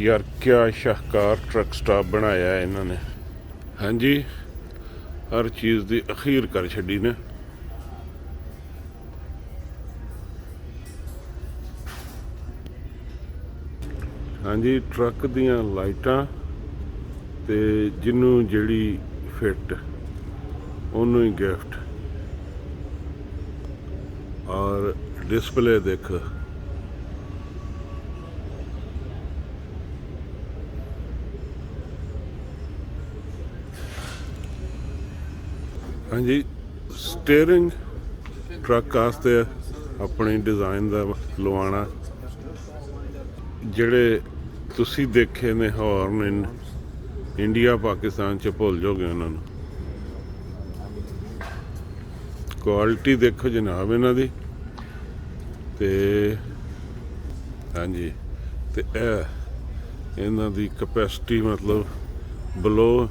यार क्या शाहकार truck stop बनाया है इन्होंने। हाँ जी, हर चीज़ की अखीर कर छड़ी ने। हाँ जी, ट्रक दियां लाइटां ते जिन्नू जिहड़ी फिट उन्नू ही गिफ्ट। और डिस्प्ले देख, हाँ जी, स्टेयरिंग ट्रक वास्ते अपनी डिज़ाइन का लवाना। ਜਿਹੜੇ ਤੁਸੀਂ ਦੇਖੇ ਨੇ ਹੌਰਨ ਇੰਡੀਆ ਪਾਕਿਸਤਾਨ 'ਚ ਭੁੱਲ ਜਾਓਗੇ ਉਹਨਾਂ ਨੂੰ। ਕੁਆਲਿਟੀ ਦੇਖੋ ਜਨਾਬ ਇਹਨਾਂ ਦੀ। ਤੇ ਹਾਂਜੀ, ਤੇ ਇਹ ਇਹਨਾਂ ਦੀ ਕਪੈਸਿਟੀ ਮਤਲਬ ਬਲੋ